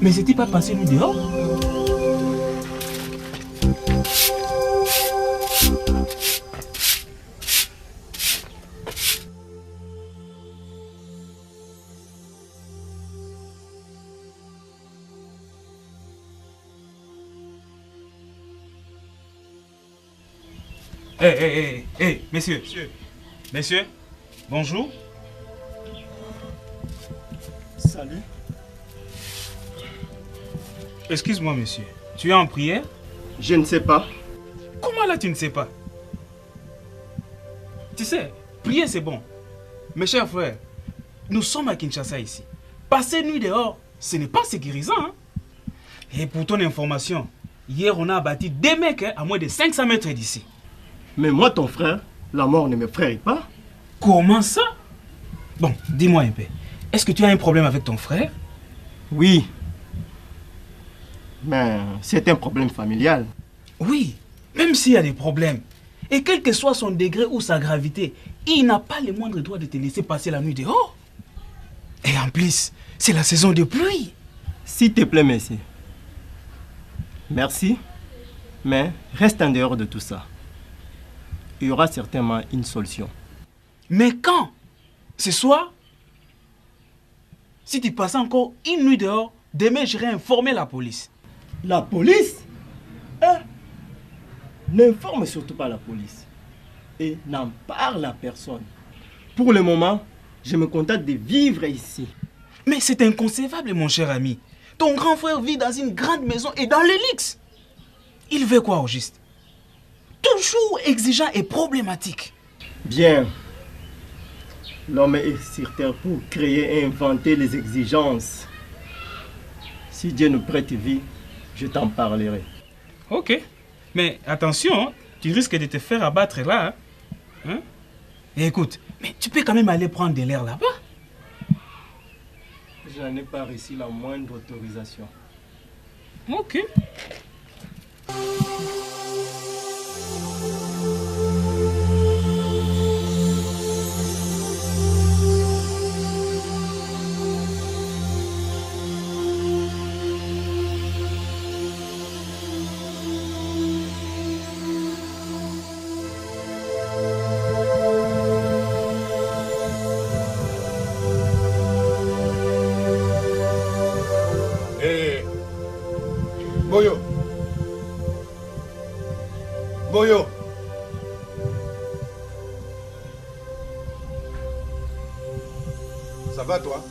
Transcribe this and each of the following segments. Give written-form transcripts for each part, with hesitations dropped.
Mais c'était pas passé nuit dehors? Messieurs. Messieurs, bonjour. Salut. Excuse-moi, monsieur. Tu es en prière? Je ne sais pas. Comment là, tu ne sais pas? Tu sais, prier, c'est bon. Mes chers frères, nous sommes à Kinshasa ici. Passer nuit dehors, ce n'est pas sécurisant. Hein? Et pour ton information, hier, on a abattu des mecs à moins de 500 mètres d'ici. Mais moi, ton frère, la mort ne me fraye pas. Comment ça? Bon, dis-moi un peu. Est-ce que tu as un problème avec ton frère? Oui. Mais c'est un problème familial. Oui, même s'il y a des problèmes. Et quel que soit son degré ou sa gravité, il n'a pas le moindre droit de te laisser passer la nuit dehors. Et en plus, c'est la saison de pluie. S'il te plaît, monsieur. Merci. Mais reste en dehors de tout ça. Il y aura certainement une solution. Mais quand? Ce soir? Si tu passes encore une nuit dehors, demain j'irai informer la police. La police? Hein? N'informe surtout pas la police. Et n'en parle à personne. Pour le moment, je me contente de vivre ici. Mais c'est inconcevable, mon cher ami. Ton grand frère vit dans une grande maison et dans le luxe. Il veut quoi au juste? Toujours exigeant et problématique. Bien. L'homme est sur terre pour créer et inventer les exigences. Si Dieu nous prête vie, je t'en parlerai. Ok. Mais attention, hein, tu risques de te faire abattre là. Hein? Et écoute, mais tu peux quand même aller prendre de l'air là-bas. Je n'en ai pas reçu la moindre autorisation. Ok. Boyo. Boyo. Ça va toi?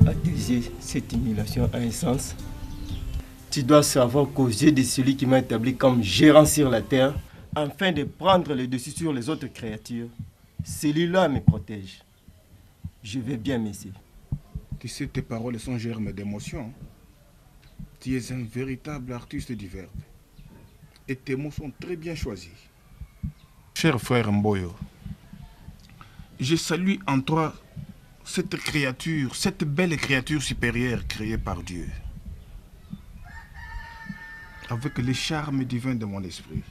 À tes yeux, cette humiliation a un sens. Tu dois savoir qu'aux yeux de celui qui m'a établi comme gérant sur la terre, afin de prendre le dessus sur les autres créatures, celui-là me protège. Je vais bien, monsieur. Tu sais, tes paroles sont germes d'émotion. Tu es un véritable artiste du verbe. Et tes mots sont très bien choisis. Cher frère Mboyo, je salue en toi cette créature, cette belle créature supérieure créée par Dieu. Avec les charmes divins de mon esprit.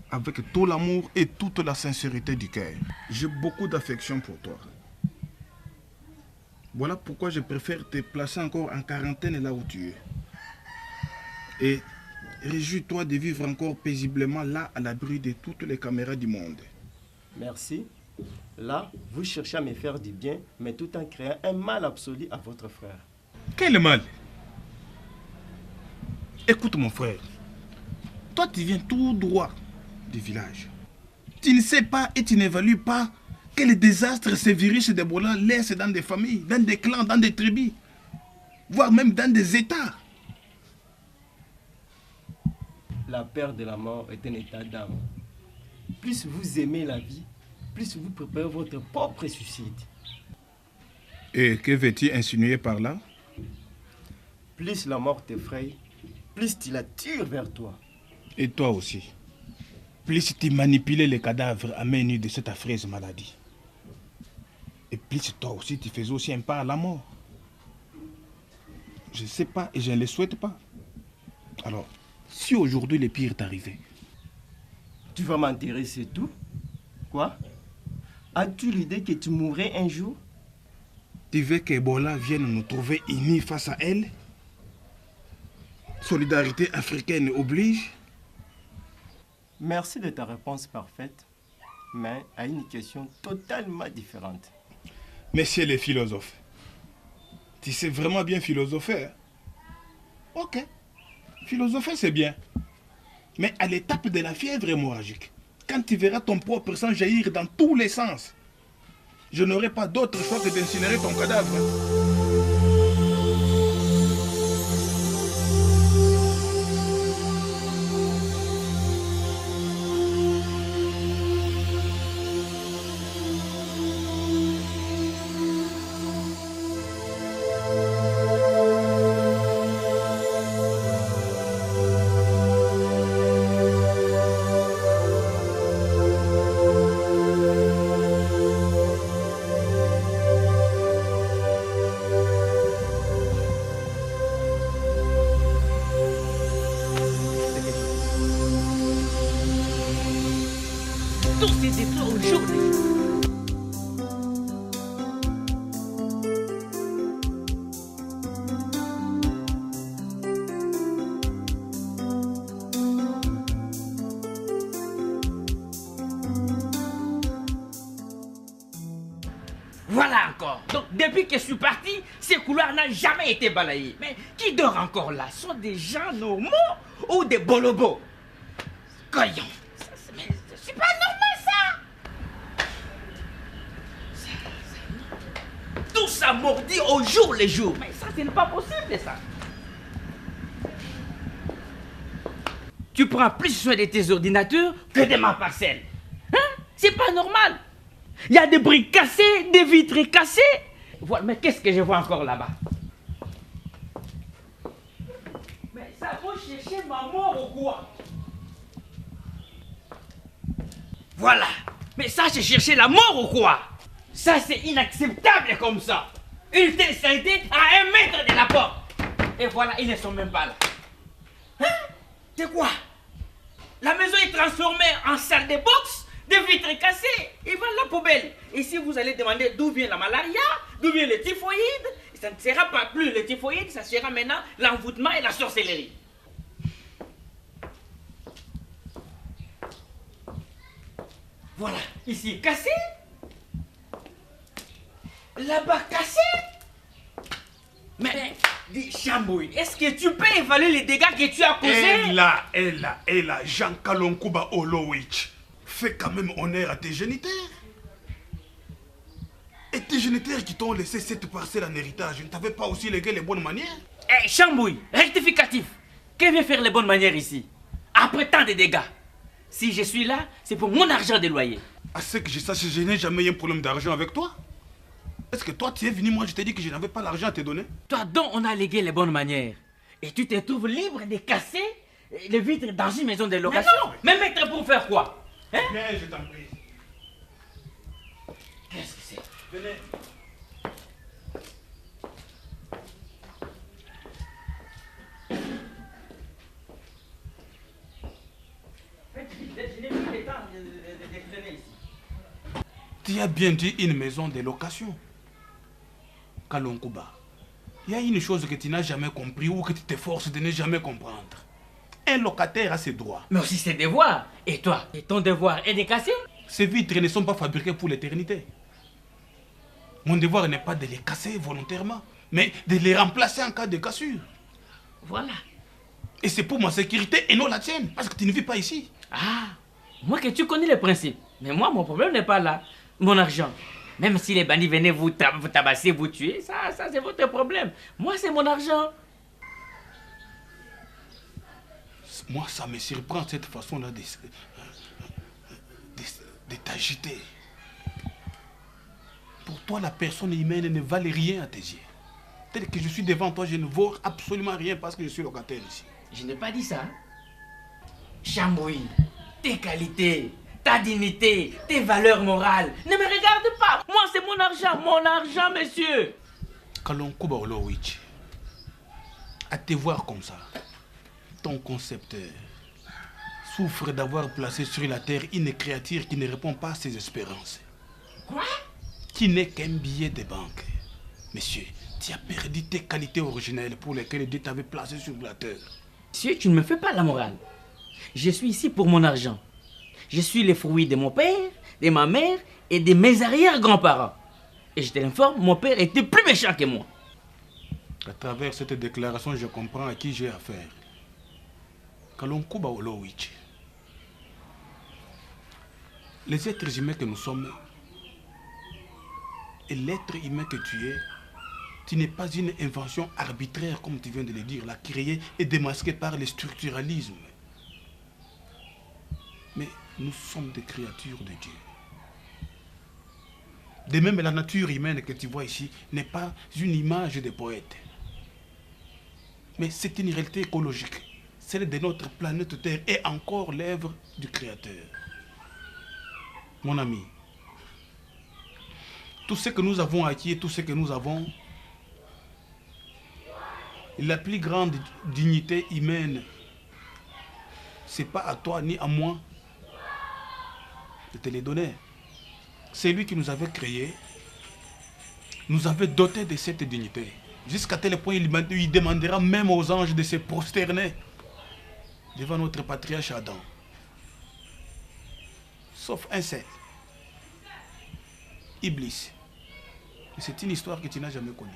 Avec tout l'amour et toute la sincérité du cœur. J'ai beaucoup d'affection pour toi. Voilà pourquoi je préfère te placer encore en quarantaine là où tu es. Et réjouis-toi de vivre encore paisiblement là à l'abri de toutes les caméras du monde. Merci. Là, vous cherchez à me faire du bien, mais tout en créant un mal absolu à votre frère. Quel mal? Écoute mon frère, toi tu viens tout droit du village. Tu ne sais pas et tu n'évalues pas quel désastre ces virus d'Ebola laissent dans des familles, dans des clans, dans des tribus, voire même dans des États. La peur de la mort est un état d'âme. Plus vous aimez la vie, plus vous préparez votre propre suicide. Et que veux-tu insinuer par là? Plus la mort t'effraie, plus tu la tires vers toi. Et toi aussi. Plus tu manipulais les cadavres à main nue de cette affreuse maladie. Et plus toi aussi tu faisais aussi un pas à la mort. Je ne sais pas et je ne le souhaite pas. Alors, si aujourd'hui le pire est arrivé, Tu vas m'enterrer, c'est tout? Quoi? As-tu l'idée que tu mourrais un jour? Tu veux qu'Ebola vienne nous trouver unis face à elle? Solidarité africaine oblige? Merci de ta réponse parfaite, mais à une question totalement différente. Messieurs les philosophes, tu sais vraiment bien philosopher, hein? Ok, philosopher c'est bien. Mais à l'étape de la fièvre hémorragique, quand tu verras ton propre sang jaillir dans tous les sens, je n'aurai pas d'autre choix que d'incinérer ton cadavre. Tous ces détours au jour le jour. Voilà encore. Donc depuis que je suis parti, ces couloirs n'ont jamais été balayés. Mais qui dort encore là? Ce sont des gens normaux ou des bolobos? Voyons. Mais c'est pas normal ça. Tout ça mordit au jour le jour. Mais ça, ce n'est pas possible ça. Tu prends plus soin de tes ordinateurs que de ma parcelle. Hein? C'est pas normal. Il y a des briques cassées, des vitres cassées. Voilà, mais qu'est-ce que je vois encore là-bas? Mais ça va chercher ma mort ou quoi? Voilà. Mais ça, c'est chercher la mort ou quoi? Ça, c'est inacceptable comme ça. Une telle santé à 1 mètre de la porte. Et voilà, ils ne sont même pas là. Hein? C'est quoi? La maison est transformée en salle de boxe, des vitres cassées, et voilà la poubelle. Et si vous allez demander d'où vient la malaria, d'où vient le typhoïde, ça ne sera pas plus le typhoïde, ça sera maintenant l'envoûtement et la sorcellerie. Voilà, ici cassé. Là-bas cassé. Mais, dis Chambouille, est-ce que tu peux évaluer les dégâts que tu as causés? Et là, Jean Kalonkuba Olowich, fais quand même honneur à tes géniteurs. Et tes géniteurs qui t'ont laissé cette parcelle en héritage, ne t'avaient pas aussi légué les bonnes manières? Eh, Chambouille, rectificatif. Que vient faire les bonnes manières ici? Après tant de dégâts. Si je suis là, c'est pour mon argent de loyer. À ce que je sache, je n'ai jamais eu un problème d'argent avec toi. Est-ce que toi, tu es venu, moi je t'ai dit que je n'avais pas l'argent à te donner? Toi donc, on a légué les bonnes manières. Et tu te trouves libre de casser les vitres dans une maison de location? Mais mettre pour faire quoi? Hein? Viens, je t'en prie. Qu'est-ce que c'est? Venez. Je n'ai plus le temps de traîner ici. Tu as bien dit une maison de location. Kalonkuba, il y a une chose que tu n'as jamais compris ou que tu t'efforces de ne jamais comprendre. Un locataire a ses droits. Mais aussi ses devoirs. Et toi, et ton devoir est de casser? Ces vitres ne sont pas fabriquées pour l'éternité. Mon devoir n'est pas de les casser volontairement, mais de les remplacer en cas de cassure. Voilà. Et c'est pour ma sécurité et non la tienne, parce que tu ne vis pas ici. Ah, moi que tu connais les principes. Mais moi, mon problème n'est pas là. Mon argent. Même si les bandits venaient vous tabasser, vous tuer, ça c'est votre problème. Moi, c'est mon argent. Moi, ça me surprend cette façon-là de t'agiter. Pour toi, la personne humaine ne valait rien à tes yeux. Tel que je suis devant toi, je ne vaux absolument rien parce que je suis locataire ici. Je n'ai pas dit ça. Chambouille, tes qualités, ta dignité, tes valeurs morales ne me regardent pas. Moi, c'est mon argent, monsieur. Kalonkuba Olowich, à te voir comme ça, ton concepteur, souffre d'avoir placé sur la terre une créature qui ne répond pas à ses espérances. Quoi? Qui n'est qu'un billet de banque. Monsieur, tu as perdu tes qualités originelles pour lesquelles Dieu t'avait placé sur la terre. Monsieur, tu ne me fais pas la morale. Je suis ici pour mon argent. Je suis le fruit de mon père, de ma mère et de mes arrière-grands-parents. Et je te l'informe, mon père était plus méchant que moi. À travers cette déclaration, je comprends à qui j'ai affaire. Kalonkuba Olowich. Les êtres humains que nous sommes et l'être humain que tu n'es pas une invention arbitraire, comme tu viens de le dire, la créée et démasquée par le structuralisme. Mais nous sommes des créatures de Dieu. De même, la nature humaine que tu vois ici n'est pas une image de poète. Mais c'est une réalité écologique, celle de notre planète Terre et encore l'œuvre du Créateur. Mon ami, tout ce que nous avons acquis et tout ce que nous avons, la plus grande dignité humaine, ce n'est pas à toi ni à moi de te les donner. C'est lui qui nous avait créés, nous avait dotés de cette dignité. Jusqu'à tel point, il demandera même aux anges de se prosterner devant notre patriarche Adam. Sauf un seul, Iblis. Et c'est une histoire que tu n'as jamais connue.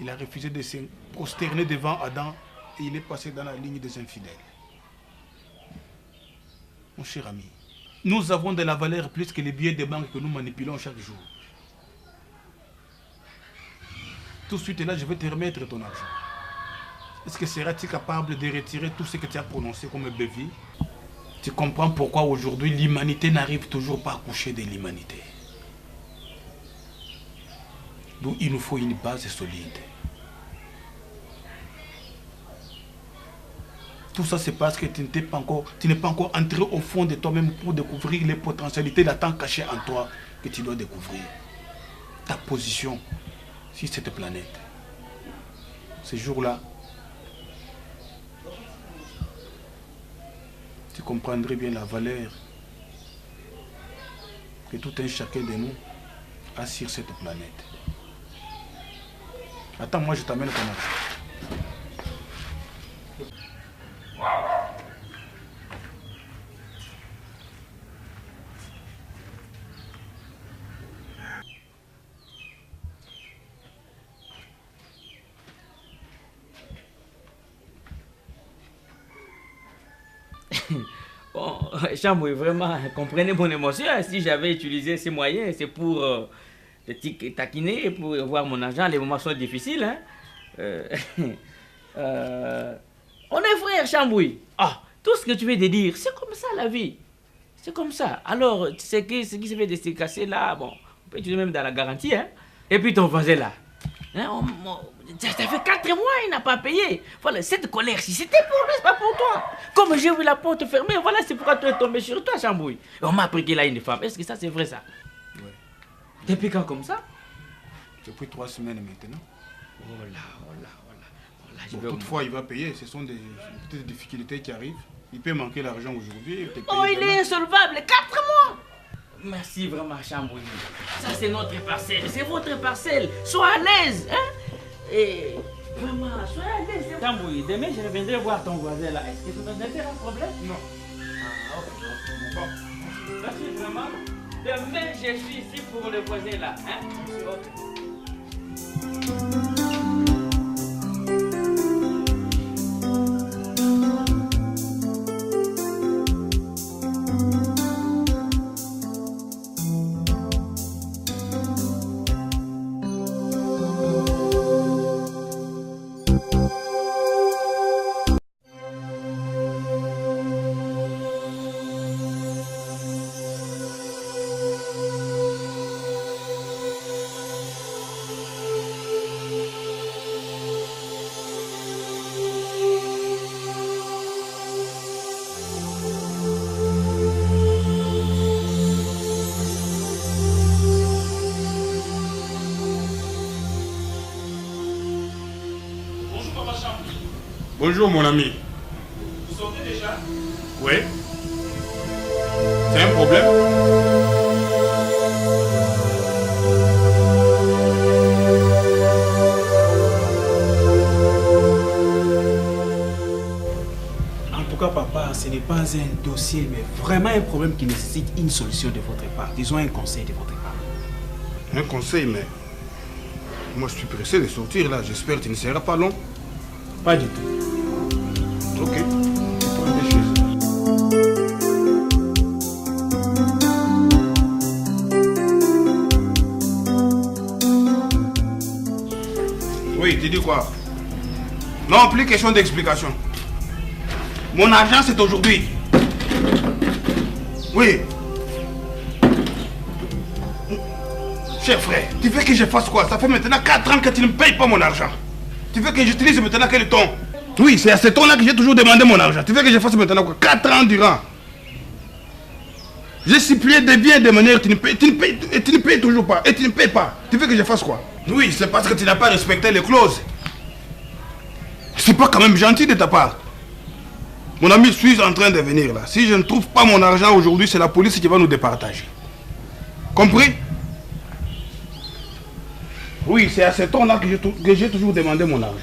Il a refusé de se prosterner devant Adam et il est passé dans la ligne des infidèles. Mon cher ami, nous avons de la valeur plus que les billets de banque que nous manipulons chaque jour. Tout de suite là, je vais te remettre ton argent. Est-ce que seras-tu capable de retirer tout ce que tu as prononcé comme bévie? Tu comprends pourquoi aujourd'hui l'humanité n'arrive toujours pas à coucher de l'humanité. Donc il nous faut une base solide. Tout ça c'est parce que tu n'es pas encore entré au fond de toi-même pour découvrir les potentialités latentes cachées en toi que tu dois découvrir. Ta position sur cette planète. Ce jour-là, tu comprendrais bien la valeur que tout un chacun de nous a sur cette planète. Attends, moi je t'amène ton argent. Bon, Chamboué, vraiment, comprenez mon émotion. Si j'avais utilisé ces moyens, c'est pour te taquiner, pour voir mon argent. Les moments sont difficiles. Hein? On est frères, Chamboué. Ah, tout ce que tu veux te dire, c'est comme ça la vie. C'est comme ça. Alors, ce qui se fait de se casser là, bon, on peut utiliser même dans la garantie. Hein? Et puis ton voisin là. Hein, ça fait 4 mois, il n'a pas payé. Voilà, cette colère-ci, c'était pour lui, c'est pas pour toi. Comme j'ai vu la porte fermée, voilà, c'est pourquoi tu es tombé sur toi, Chambouille. Et on m'a appris qu'il a une femme. Est-ce que ça, c'est vrai, ça? Oui. Depuis quand, comme ça? Depuis 3 semaines maintenant. Oh là, oh là, oh là. Oh là, Bon, toutefois, il va payer. Ce sont des petites difficultés qui arrivent. Il peut manquer l'argent aujourd'hui. Oh, il est insolvable, 4 mois. Merci vraiment, Chambouille. Ça, c'est notre parcelle, c'est votre parcelle. Sois à l'aise, hein? Et vraiment, sois à l'aise. Chambouille, demain, je reviendrai voir ton voisin là. Est-ce que tu vas un problème? Non. Ah, ok. Bon. Merci vraiment. Demain, je suis ici pour le voisin là, hein? Ok. Bonjour mon ami. C'est un problème? En tout cas, papa, ce n'est pas un dossier, mais vraiment un problème qui nécessite une solution de votre part. Disons un conseil de votre part. Un conseil, mais... Moi, je suis pressé de sortir, là. J'espère que tu ne seras pas long. Pas du tout. Ok. Prends des choses. Oui, tu dis quoi? Non, plus question d'explication. Mon argent, c'est aujourd'hui. Oui. Cher frère, tu veux que je fasse quoi? Ça fait maintenant 4 ans que tu ne me payes pas mon argent. Tu veux que j'utilise maintenant quel ton? Oui, c'est à ce ton-là que j'ai toujours demandé mon argent. Tu veux que je fasse maintenant quoi? 4 ans durant. J'ai supplié des biens de manière, tu ne payes toujours pas. Et tu ne payes pas. Tu veux que je fasse quoi? Oui, c'est parce que tu n'as pas respecté les clauses. C'est pas quand même gentil de ta part. Mon ami, je suis en train de venir là. Si je ne trouve pas mon argent aujourd'hui, c'est la police qui va nous départager. Compris? Oui, c'est à ce ton-là que j'ai toujours demandé mon argent.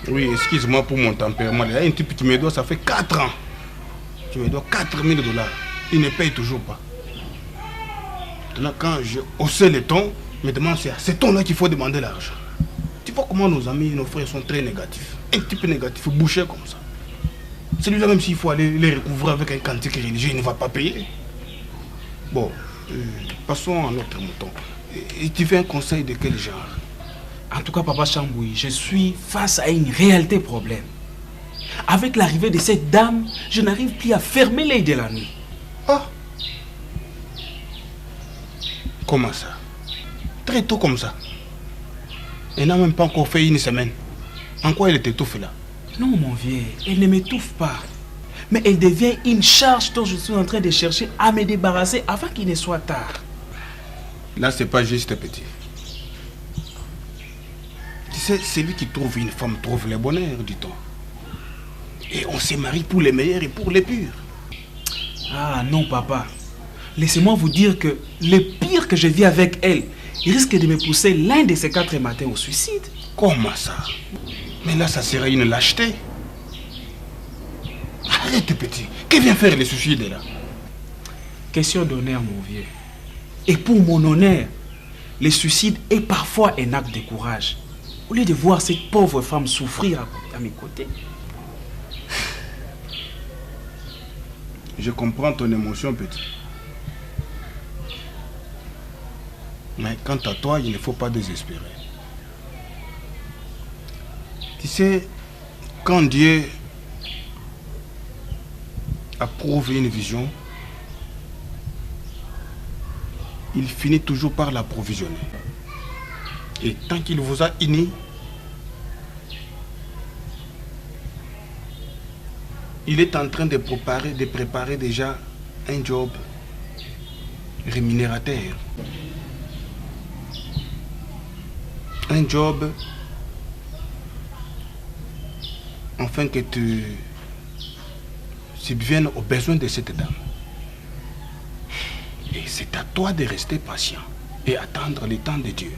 Oui, excuse-moi pour mon tempérament. Il y a un type qui me doit, ça fait 4 ans. Tu me dois 4 000 $. Il ne paye toujours pas. Maintenant, quand j'ai haussé le ton, me demande c'est à ce ton-là qu'il faut demander l'argent. Tu vois comment nos amis, nos frères sont très négatifs. Un type négatif, bouché comme ça. Celui-là, même s'il faut aller les recouvrir avec un cantique religieux, il ne va pas payer. Bon, passons à notre mouton. Et tu veux un conseil de quel genre? En tout cas, papa Chamboui, je suis face à une réalité problème. Avec l'arrivée de cette dame, je n'arrive plus à fermer l'œil de la nuit. Ah! Comment ça? Très tôt comme ça. Elle n'a même pas encore fait une semaine. En quoi elle t'étouffe là? Non, mon vieux, elle ne m'étouffe pas. Mais elle devient une charge dont je suis en train de chercher à me débarrasser avant qu'il ne soit tard. Là, c'est pas juste petit. Tu sais, celui qui trouve une femme trouve le bonheur, dit-on. Et on se marie pour les meilleurs et pour les purs. Ah non, papa. Laissez-moi vous dire que le pire que je vis avec elle risque de me pousser l'un de ces 4 matins au suicide. Comment ça? Mais là, ça serait une lâcheté. Arrête, petit. Que vient faire le suicide là? Question d'honneur, mon vieux. Et pour mon honneur, le suicide est parfois un acte de courage. Au lieu de voir cette pauvre femme souffrir à mes côtés. Je comprends ton émotion, petit. Mais quant à toi, il ne faut pas désespérer. Tu sais, quand Dieu approuve une vision, il finit toujours par l'approvisionner. Et tant qu'il vous a unis, il est en train de préparer déjà un job rémunérateur. Un job afin que tu subviennes aux besoins de cette dame. Et c'est à toi de rester patient et attendre le temps de Dieu.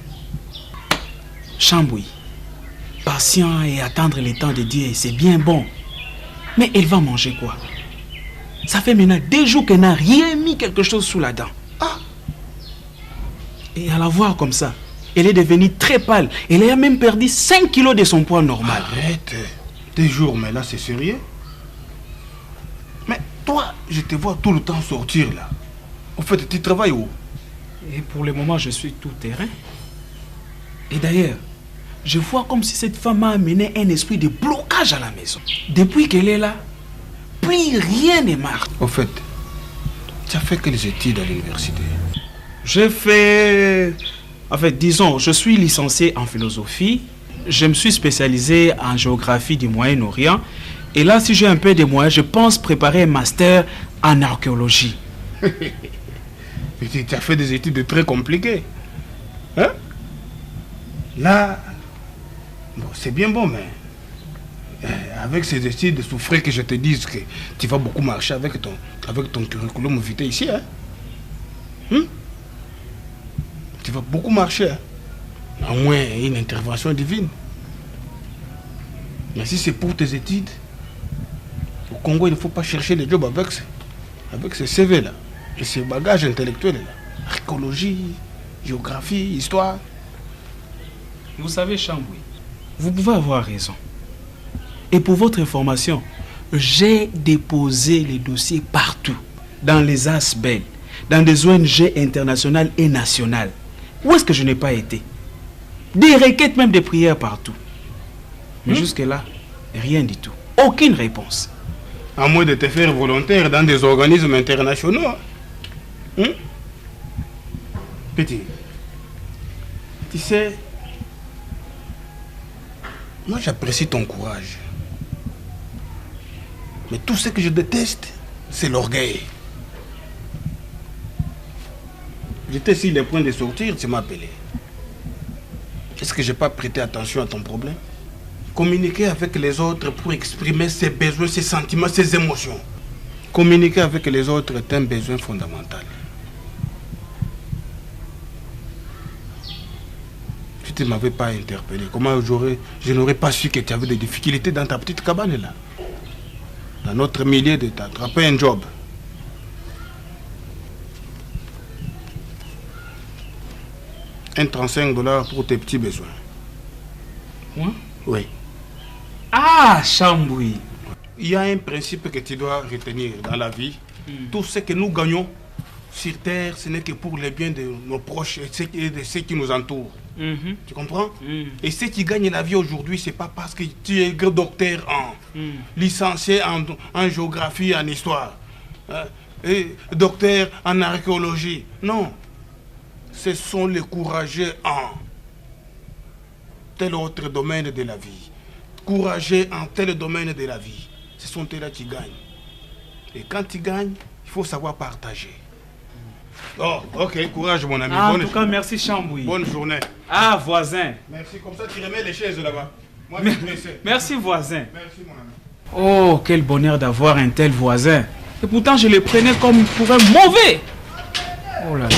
Chamboui, patient et attendre le temps de Dieu, c'est bien bon. Mais elle va manger quoi? Ça fait maintenant 2 jours qu'elle n'a rien mis quelque chose sous la dent. Ah! Et à la voir comme ça, elle est devenue très pâle. Elle a même perdu 5 kilos de son poids normal. Arrête! 2 jours, mais là c'est sérieux? Mais toi, je te vois tout le temps sortir là. En fait, tu travailles où? Et pour le moment, je suis tout terrain. Et d'ailleurs, je vois comme si cette femme a amené un esprit de blocage à la maison. Depuis qu'elle est là, plus rien ne marche. En fait, tu as fait quelles études à l'université? J'ai fait... En fait, disons, je suis licencié en philosophie. Je me suis spécialisé en géographie du Moyen-Orient. Et là, si j'ai un peu de moyens, je pense préparer un master en archéologie. Tu as fait des études très compliquées. Hein? Là, bon, c'est bien bon, mais Avec ces études, il souffrait que je te dise que tu vas beaucoup marcher avec ton curriculum vitae ici. Hein? Tu vas beaucoup marcher. Hein? À moins une intervention divine. Mais si c'est pour tes études, au Congo, il ne faut pas chercher les jobs avec ces CV-là, et ces bagages intellectuels-là. Archéologie, géographie, histoire. Vous savez, Chamboui, vous pouvez avoir raison. Et pour votre information, j'ai déposé les dossiers partout, dans les ASBEL, dans des ONG internationales et nationales. Où est-ce que je n'ai pas été? Des requêtes, même des prières partout. Mais jusque-là, rien du tout. Aucune réponse. À moins de te faire volontaire dans des organismes internationaux. Petit, tu sais, moi j'apprécie ton courage. Mais tout ce que je déteste, c'est l'orgueil. J'étais sur le point de sortir, tu m'as appelé. Est-ce que je n'ai pas prêté attention à ton problème? Communiquer avec les autres pour exprimer ses besoins, ses sentiments, ses émotions. Communiquer avec les autres est un besoin fondamental. Si tu ne m'avais pas interpellé, comment je n'aurais pas su que tu avais des difficultés dans ta petite cabane là? Dans notre milieu, de t'attraper un job. Un $35 pour tes petits besoins. Moi? Oui. Ah, Chamboui. Il y a un principe que tu dois retenir dans la vie. Tout ce que nous gagnons sur Terre, ce n'est que pour le bien de nos proches et de ceux qui nous entourent. Tu comprends? Et ceux qui gagnent la vie aujourd'hui, ce n'est pas parce que tu es docteur licencié en géographie, en histoire, et docteur en archéologie. Non. Ce sont les courageux en tel autre domaine de la vie. Courageux en tel domaine de la vie. Ce sont eux-là qui gagnent. Et quand tu gagnes, il faut savoir partager. Oh, ok, courage mon ami. Ah, en tout cas, merci Chamboui. Bonne journée. Ah, voisin. Merci, comme ça tu remets les chaises là-bas. Moi, je suis pressé. Merci, voisin. Merci mon ami. Oh, quel bonheur d'avoir un tel voisin. Et pourtant, je le prenais comme pour un mauvais. Oh là là.